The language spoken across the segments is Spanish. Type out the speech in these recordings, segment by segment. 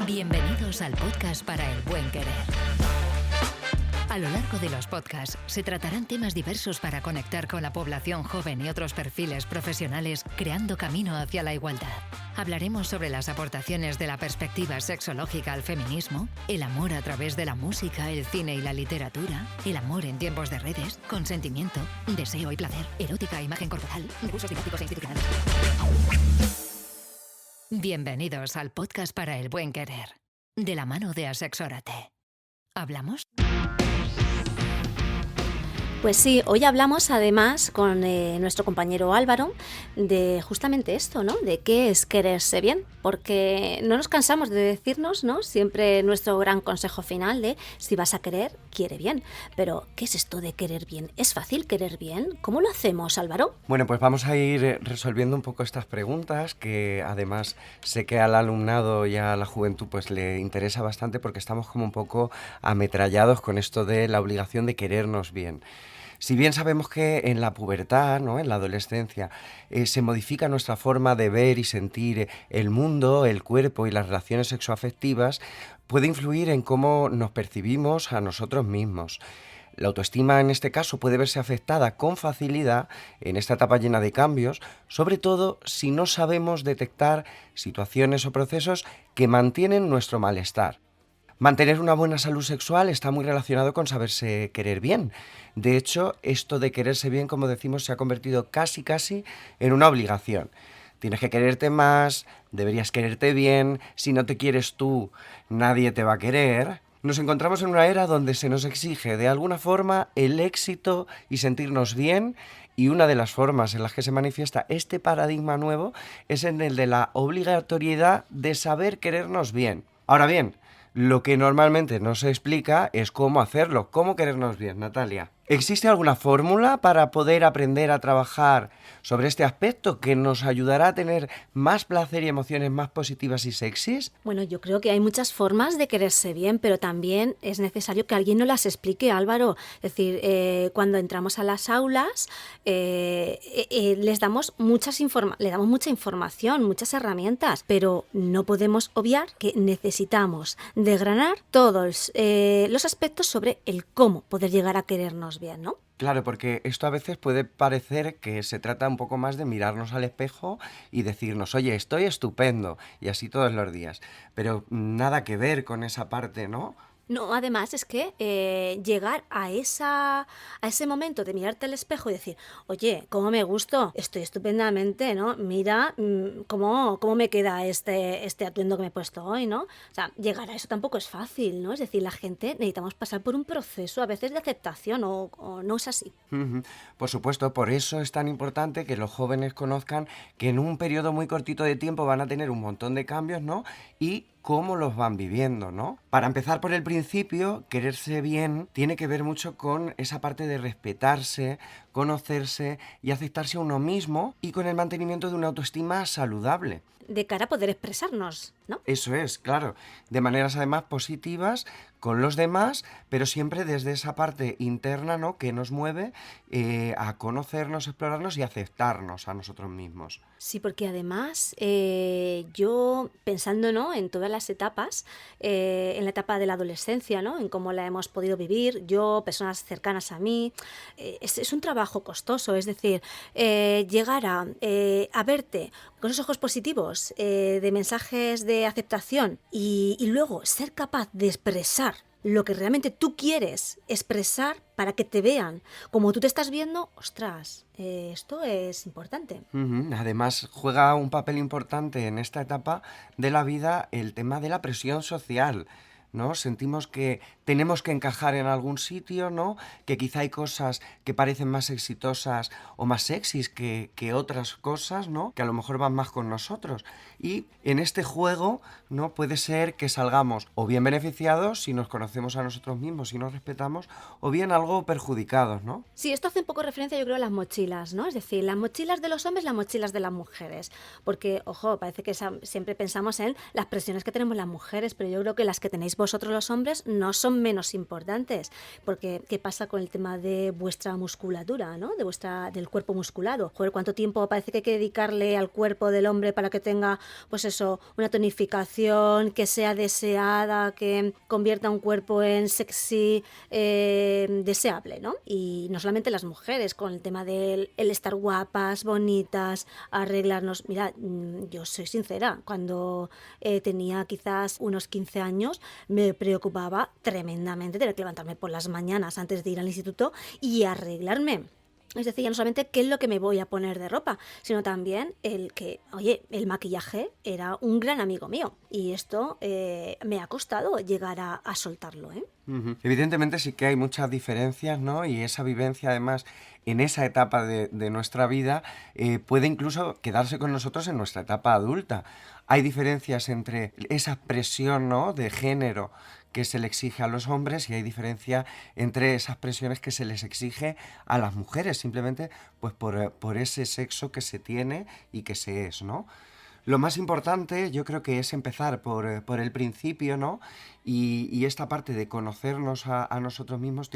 Bienvenidos al podcast para el buen querer. A lo largo de los podcasts se tratarán temas diversos para conectar con la población joven y otros perfiles profesionales, creando camino hacia la igualdad. Hablaremos sobre las aportaciones de la perspectiva sexológica al feminismo, el amor a través de la música, el cine y la literatura, el amor en tiempos de redes, consentimiento, deseo y placer, erótica e imagen corporal, usos didácticos e institucionales. Bienvenidos al podcast para el buen querer, de la mano de Asexórate. ¿Hablamos? Pues sí, hoy hablamos además con nuestro compañero Álvaro de justamente esto, ¿no? De qué es quererse bien, porque no nos cansamos de decirnos, ¿no? Siempre nuestro gran consejo final de si vas a querer, quiere bien. Pero, ¿qué es esto de querer bien? ¿Es fácil querer bien? ¿Cómo lo hacemos, Álvaro? Bueno, pues vamos a ir resolviendo un poco estas preguntas que además sé que al alumnado y a la juventud pues le interesa bastante porque estamos como un poco ametrallados con esto de la obligación de querernos bien. Si bien sabemos que en la pubertad, ¿no?, en la adolescencia, se modifica nuestra forma de ver y sentir el mundo, el cuerpo y las relaciones sexoafectivas, puede influir en cómo nos percibimos a nosotros mismos. La autoestima en este caso puede verse afectada con facilidad en esta etapa llena de cambios, sobre todo si no sabemos detectar situaciones o procesos que mantienen nuestro malestar. Mantener una buena salud sexual está muy relacionado con saberse querer bien. De hecho, esto de quererse bien, como decimos, se ha convertido casi en una obligación. Tienes que quererte más, deberías quererte bien, si no te quieres tú, nadie te va a querer. Nos encontramos en una era donde se nos exige de alguna forma el éxito y sentirnos bien, y una de las formas en las que se manifiesta este paradigma nuevo es en el de la obligatoriedad de saber querernos bien. Ahora bien, lo que normalmente no se explica es cómo hacerlo, cómo querernos bien, Natalia. ¿Existe alguna fórmula para poder aprender a trabajar sobre este aspecto que nos ayudará a tener más placer y emociones más positivas y sexys? Bueno, yo creo que hay muchas formas de quererse bien, pero también es necesario que alguien nos las explique, Álvaro. Es decir, cuando entramos a las aulas, les damos le damos mucha información, muchas herramientas, pero no podemos obviar que necesitamos desgranar todos los aspectos sobre el cómo poder llegar a querernos bien, ¿no? Claro, porque esto a veces puede parecer que se trata un poco más de mirarnos al espejo y decirnos, oye, estoy estupendo, y así todos los días. Pero nada que ver con esa parte, ¿no? No, además es que llegar a ese momento de mirarte al espejo y decir, oye, cómo me gusto, estoy estupendamente, ¿no? Mira cómo me queda este atuendo que me he puesto hoy, ¿no? O sea, llegar a eso tampoco es fácil, ¿no? Es decir, la gente necesitamos pasar por un proceso a veces de aceptación o no es así. Por supuesto, por eso es tan importante que los jóvenes conozcan que en un periodo muy cortito de tiempo van a tener un montón de cambios, ¿no? Y cómo los van viviendo, ¿no? Para empezar por el principio, quererse bien tiene que ver mucho con esa parte de respetarse, conocerse y aceptarse a uno mismo, y con el mantenimiento de una autoestima saludable. De cara a poder expresarnos, ¿no? Eso es, claro, de maneras además positivas con los demás, pero siempre desde esa parte interna, ¿no?, que nos mueve a conocernos, explorarnos y aceptarnos a nosotros mismos. Sí, porque además yo pensando, ¿no?, en todas las etapas, en la etapa de la adolescencia, ¿no?, en cómo la hemos podido vivir, yo, personas cercanas a mí, es un trabajo costoso, es decir, llegar a verte con esos ojos positivos, de mensajes de aceptación y luego ser capaz de expresar lo que realmente tú quieres expresar para que te vean como tú te estás viendo, ostras, esto es importante. Además, juega un papel importante en esta etapa de la vida el tema de la presión social, ¿no? Sentimos que tenemos que encajar en algún sitio, ¿no? Que quizá hay cosas que parecen más exitosas o más sexys que otras cosas, ¿no?, que a lo mejor van más con nosotros. Y en este juego, ¿no?, puede ser que salgamos o bien beneficiados si nos conocemos a nosotros mismos y nos respetamos, o bien algo perjudicados, ¿no? Sí, esto hace un poco referencia, yo creo, a las mochilas, ¿no? Es decir, las mochilas de los hombres, las mochilas de las mujeres. Porque, ojo, parece que siempre pensamos en las presiones que tenemos las mujeres, pero yo creo que las que tenéis vosotros vosotros los hombres no son menos importantes, porque ¿qué pasa con el tema de vuestra musculatura, ¿no? Del cuerpo musculado? Joder, ¿cuánto tiempo parece que hay que dedicarle al cuerpo del hombre para que tenga, pues eso, una tonificación, que sea deseada, que convierta un cuerpo en sexy, deseable, ¿no? Y no solamente las mujeres, con el tema del el estar guapas, bonitas, arreglarnos. Mira, yo soy sincera, cuando tenía quizás unos 15 años, me preocupaba tremendamente tener que levantarme por las mañanas antes de ir al instituto y arreglarme. Es decir, ya no solamente qué es lo que me voy a poner de ropa, sino también el maquillaje era un gran amigo mío. Y esto me ha costado llegar a soltarlo, ¿eh? Ujú. Evidentemente sí que hay muchas diferencias, ¿no? Y esa vivencia, además, en esa etapa de nuestra vida, puede incluso quedarse con nosotros en nuestra etapa adulta. Hay diferencias entre esa presión, ¿no?, de género que se le exige a los hombres y hay diferencia entre esas presiones que se les exige a las mujeres, simplemente pues por ese sexo que se tiene y que se es, ¿no? Lo más importante yo creo que es empezar por el principio, ¿no? Y esta parte de conocernos a nosotros mismos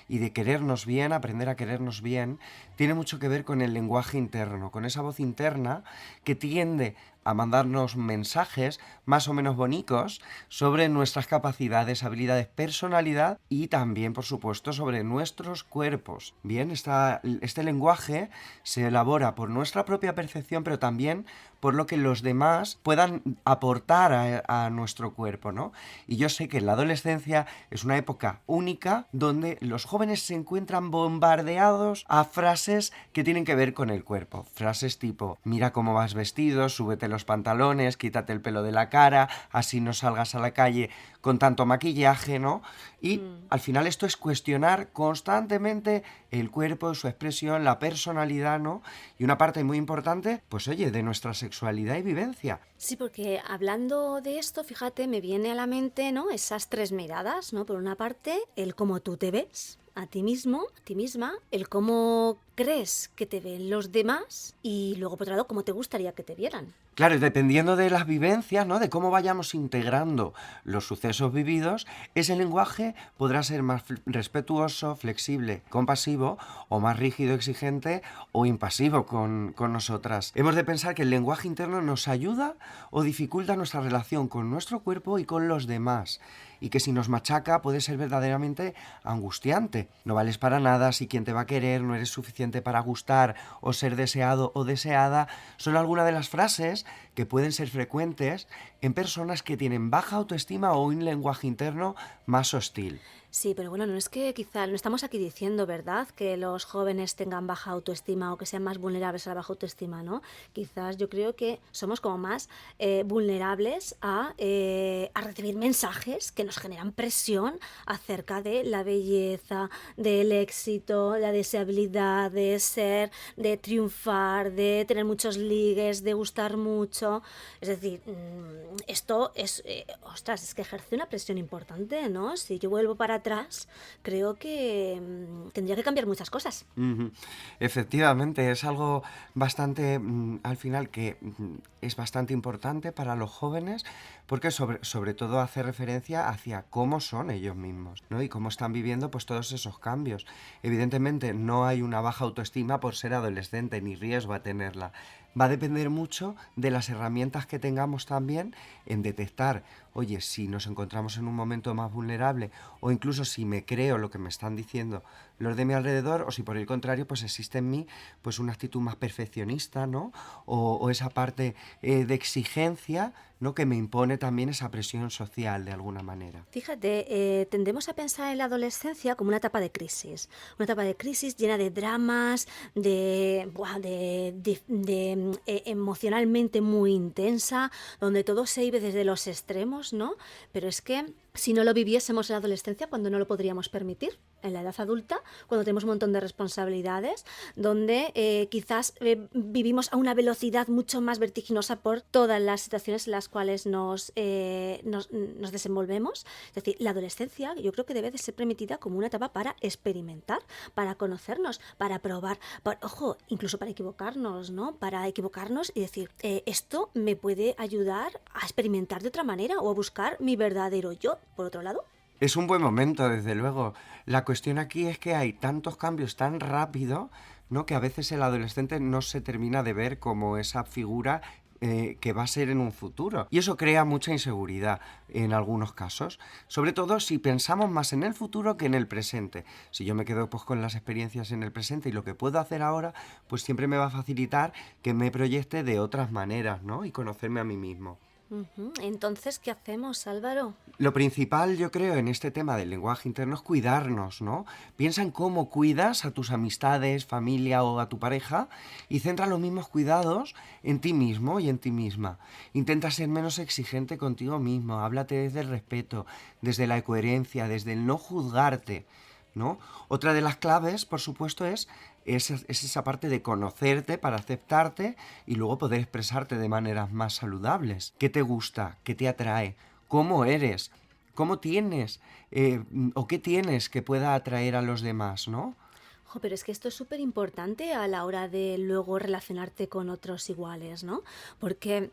y de querernos bien, aprender a querernos bien, tiene mucho que ver con el lenguaje interno, con esa voz interna que tiende a mandarnos mensajes más o menos bonitos sobre nuestras capacidades, habilidades, personalidad y también, por supuesto, sobre nuestros cuerpos. Bien, este lenguaje se elabora por nuestra propia percepción, pero también por lo que los demás puedan aportar a nuestro cuerpo, ¿no? Y yo sé que la adolescencia es una época única donde los jóvenes se encuentran bombardeados a frases que tienen que ver con el cuerpo. Frases tipo, mira cómo vas vestido, súbete los pantalones, quítate el pelo de la cara, así no salgas a la calle con tanto maquillaje, ¿no? Y al final esto es cuestionar constantemente el cuerpo, su expresión, la personalidad, ¿no? Y una parte muy importante, pues oye, de nuestra sexualidad y vivencia. Sí, porque hablando de esto, fíjate, me viene a la mente, ¿no?, esas tres miradas, ¿no? Por una parte, el cómo tú te ves a ti mismo, a ti misma, el cómo crees que te ven los demás y luego, por otro lado, cómo te gustaría que te vieran. Claro, y dependiendo de las vivencias, ¿no?, de cómo vayamos integrando los sucesos vividos, ese lenguaje podrá ser más respetuoso, flexible, compasivo, o más rígido, exigente o impasivo con nosotras. Hemos de pensar que el lenguaje interno nos ayuda o dificulta nuestra relación con nuestro cuerpo y con los demás. Y que si nos machaca puede ser verdaderamente angustiante. No vales para nada, si quien te va a querer no eres suficiente para gustar o ser deseado o deseada, son algunas de las frases que pueden ser frecuentes en personas que tienen baja autoestima o un lenguaje interno más hostil. Sí, pero bueno, no es que quizá no estamos aquí diciendo, ¿verdad?, que los jóvenes tengan baja autoestima o que sean más vulnerables a la baja autoestima, ¿no? Quizás yo creo que somos como más vulnerables a recibir mensajes que nos generan presión acerca de la belleza, del éxito, la deseabilidad de ser, de triunfar, de tener muchos ligues, de gustar mucho. Es decir, esto es, ostras, es que ejerce una presión importante, ¿no? Si yo vuelvo para atrás, creo que tendría que cambiar muchas cosas. Ujú. Efectivamente, es algo bastante, al final, que es bastante importante para los jóvenes, porque sobre todo hace referencia hacia cómo son ellos mismos, ¿no? Y cómo están viviendo pues todos esos cambios. Evidentemente no hay una baja autoestima por ser adolescente, ni riesgo a tenerla. Va a depender mucho de las herramientas que tengamos también en detectar, oye, si nos encontramos en un momento más vulnerable o incluso si me creo lo que me están diciendo los de mi alrededor o si por el contrario pues existe en mí pues una actitud más perfeccionista, ¿no? O esa parte de exigencia, ¿no?, que me impone también esa presión social de alguna manera. Fíjate, tendemos a pensar en la adolescencia como una etapa de crisis llena de dramas, emocionalmente muy intensa, donde todo se vive desde los extremos, ¿no? Pero es que si no lo viviésemos en la adolescencia, ¿cuándo no lo podríamos permitir? en la edad adulta, cuando tenemos un montón de responsabilidades, donde quizás vivimos a una velocidad mucho más vertiginosa por todas las situaciones en las cuales nos desenvolvemos. Es decir, la adolescencia yo creo que debe de ser permitida como una etapa para experimentar, para conocernos, para probar, ojo, incluso para equivocarnos, ¿no? Para equivocarnos y decir, esto me puede ayudar a experimentar de otra manera o a buscar mi verdadero yo, por otro lado. Es un buen momento, desde luego. La cuestión aquí es que hay tantos cambios tan rápido, ¿no?, que a veces el adolescente no se termina de ver como esa figura que va a ser en un futuro. Y eso crea mucha inseguridad en algunos casos, sobre todo si pensamos más en el futuro que en el presente. Si yo me quedo pues con las experiencias en el presente y lo que puedo hacer ahora, pues siempre me va a facilitar que me proyecte de otras maneras, ¿no?, y conocerme a mí mismo. Entonces, ¿qué hacemos, Álvaro? Lo principal, yo creo, en este tema del lenguaje interno es cuidarnos, ¿no? Piensa en cómo cuidas a tus amistades, familia o a tu pareja y centra los mismos cuidados en ti mismo y en ti misma. Intenta ser menos exigente contigo mismo, háblate desde el respeto, desde la coherencia, desde el no juzgarte, ¿no? Otra de las claves, por supuesto, es esa parte de conocerte para aceptarte y luego poder expresarte de maneras más saludables. ¿Qué te gusta? ¿Qué te atrae? ¿Cómo eres? ¿Cómo tienes? ¿O qué tienes que pueda atraer a los demás, ¿no? Pero es que esto es súper importante a la hora de luego relacionarte con otros iguales, ¿no? Porque,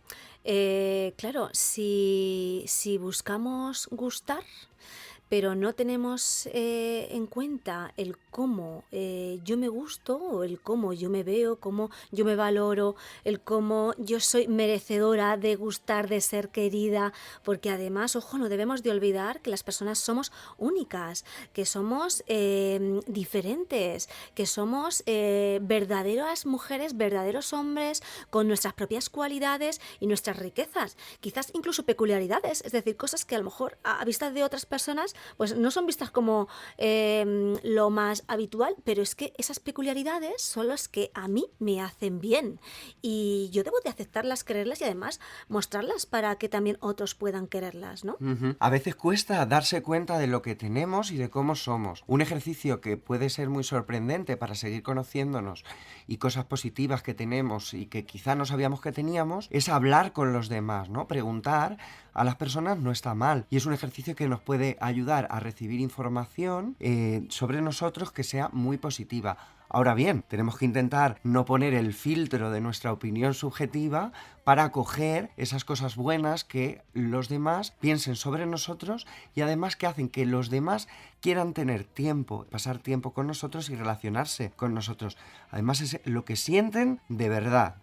claro, si buscamos gustar, pero no tenemos en cuenta el cómo yo me gusto o el cómo yo me veo, cómo yo me valoro, el cómo yo soy merecedora de gustar, de ser querida, porque además, ojo, no debemos de olvidar que las personas somos únicas, que somos diferentes, que somos verdaderas mujeres, verdaderos hombres, con nuestras propias cualidades y nuestras riquezas, quizás incluso peculiaridades, es decir, cosas que a lo mejor a vista de otras personas pues no son vistas como lo más habitual, pero es que esas peculiaridades son las que a mí me hacen bien y yo debo de aceptarlas, quererlas y además mostrarlas para que también otros puedan quererlas, ¿no? A veces cuesta darse cuenta de lo que tenemos y de cómo somos. Un ejercicio que puede ser muy sorprendente para seguir conociéndonos y cosas positivas que tenemos y que quizá no sabíamos que teníamos es hablar con los demás, ¿no? Preguntar a las personas no está mal y es un ejercicio que nos puede ayudar a recibir información sobre nosotros que sea muy positiva. Ahora bien, tenemos que intentar no poner el filtro de nuestra opinión subjetiva para acoger esas cosas buenas que los demás piensen sobre nosotros y además que hacen que los demás quieran tener tiempo, pasar tiempo con nosotros y relacionarse con nosotros. Además es lo que sienten de verdad.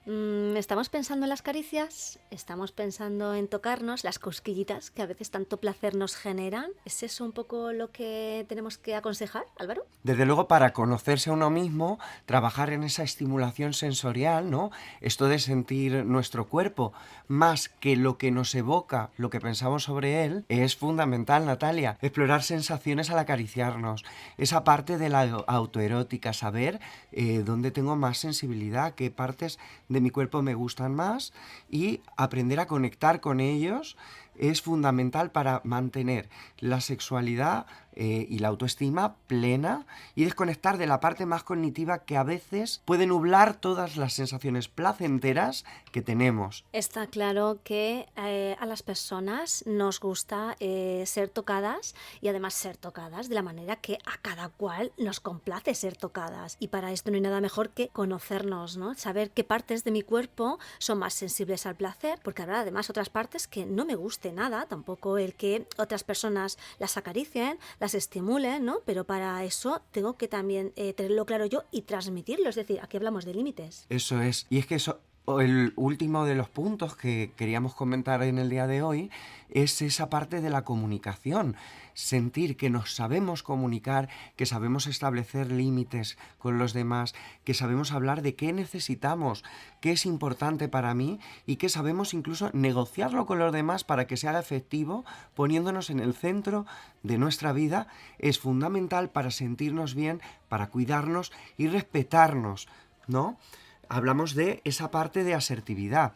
Estamos pensando en las caricias, estamos pensando en tocarnos, las cosquillitas que a veces tanto placer nos generan. ¿Es eso un poco lo que tenemos que aconsejar, Álvaro? Desde luego, para conocerse a uno mismo, trabajar en esa estimulación sensorial, ¿no? Esto de sentir nuestro cuerpo más que lo que nos evoca, lo que pensamos sobre él, es fundamental, Natalia. Explorar sensaciones al acariciarnos, esa parte de la autoerótica, saber dónde tengo más sensibilidad, qué partes de mi cuerpo me gustan más y aprender a conectar con ellos es fundamental para mantener la sexualidad y la autoestima plena y desconectar de la parte más cognitiva que a veces puede nublar todas las sensaciones placenteras que tenemos. Está claro que a las personas nos gusta ser tocadas y además ser tocadas de la manera que a cada cual nos complace ser tocadas. Y para esto no hay nada mejor que conocernos, ¿no? Saber qué partes de mi cuerpo son más sensibles al placer, porque habrá además otras partes que no me guste nada, tampoco el que otras personas las acaricien, las estimulen, ¿no? Pero para eso tengo que también tenerlo claro yo y transmitirlo, es decir, aquí hablamos de límites. Eso es, y es que eso... El último de los puntos que queríamos comentar en el día de hoy es esa parte de la comunicación. Sentir que nos sabemos comunicar, que sabemos establecer límites con los demás, que sabemos hablar de qué necesitamos, qué es importante para mí y que sabemos incluso negociarlo con los demás para que se haga efectivo, poniéndonos en el centro de nuestra vida, es fundamental para sentirnos bien, para cuidarnos y respetarnos, ¿no? Hablamos de esa parte de asertividad.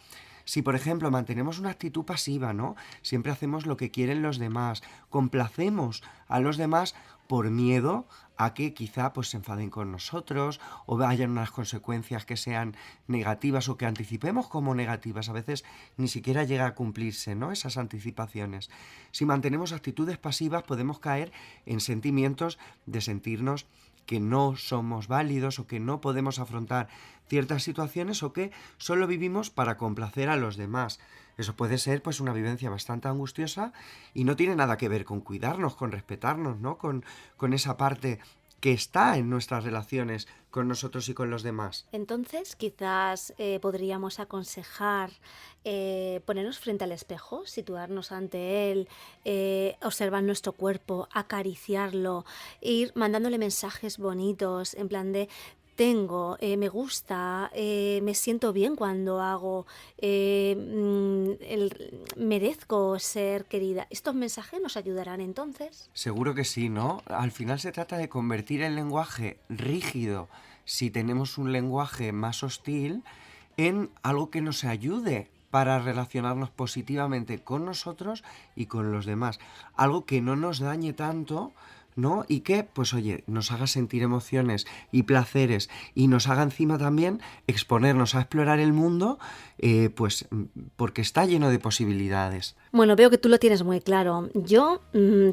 Si, por ejemplo, mantenemos una actitud pasiva, ¿no? Siempre hacemos lo que quieren los demás, complacemos a los demás por miedo a que quizá pues se enfaden con nosotros o hayan unas consecuencias que sean negativas o que anticipemos como negativas. A veces ni siquiera llega a cumplirse, ¿no? Esas anticipaciones. Si mantenemos actitudes pasivas podemos caer en sentimientos de sentirnos que no somos válidos o que no podemos afrontar ciertas situaciones o que solo vivimos para complacer a los demás. Eso puede ser pues una vivencia bastante angustiosa y no tiene nada que ver con cuidarnos, con respetarnos, ¿no? Con esa parte que está en nuestras relaciones con nosotros y con los demás. Entonces, quizás podríamos aconsejar ponernos frente al espejo, situarnos ante él, observar nuestro cuerpo, acariciarlo, ir mandándole mensajes bonitos, en plan de me gusta, me siento bien cuando hago, merezco ser querida. ¿Estos mensajes nos ayudarán entonces? Seguro que sí, ¿no? Al final se trata de convertir el lenguaje rígido, si tenemos un lenguaje más hostil, en algo que nos ayude para relacionarnos positivamente con nosotros y con los demás. Algo que no nos dañe tanto, ¿no? Y que, pues oye, nos haga sentir emociones y placeres y nos haga encima también exponernos a explorar el mundo, pues porque está lleno de posibilidades. Bueno, veo que tú lo tienes muy claro. Yo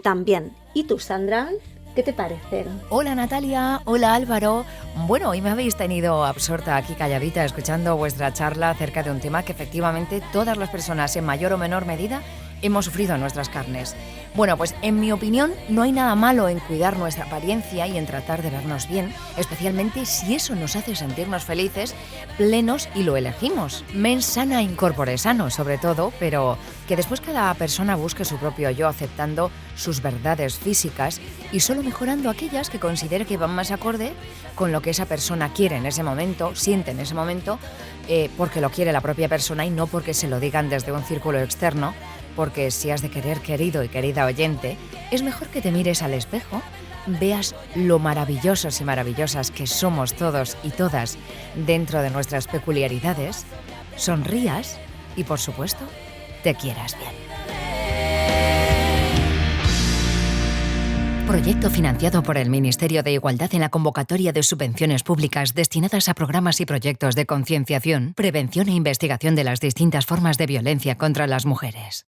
también. ¿Y tú, Sandra? ¿Qué te parece? Hola Natalia, hola Álvaro. Bueno, hoy me habéis tenido absorta aquí calladita escuchando vuestra charla acerca de un tema que efectivamente todas las personas en mayor o menor medida hemos sufrido en nuestras carnes. Bueno, pues en mi opinión no hay nada malo en cuidar nuestra apariencia y en tratar de vernos bien, especialmente si eso nos hace sentirnos felices, plenos y lo elegimos. Mens sana in corpore sano, sobre todo, pero que después cada persona busque su propio yo aceptando sus verdades físicas y solo mejorando aquellas que considere que van más acorde con lo que esa persona quiere en ese momento, siente en ese momento, porque lo quiere la propia persona y no porque se lo digan desde un círculo externo. Porque si has de querer, querido y querida oyente, es mejor que te mires al espejo, veas lo maravillosos y maravillosas que somos todos y todas dentro de nuestras peculiaridades, sonrías y, por supuesto, te quieras bien. Proyecto financiado por el Ministerio de Igualdad en la convocatoria de subvenciones públicas destinadas a programas y proyectos de concienciación, prevención e investigación de las distintas formas de violencia contra las mujeres.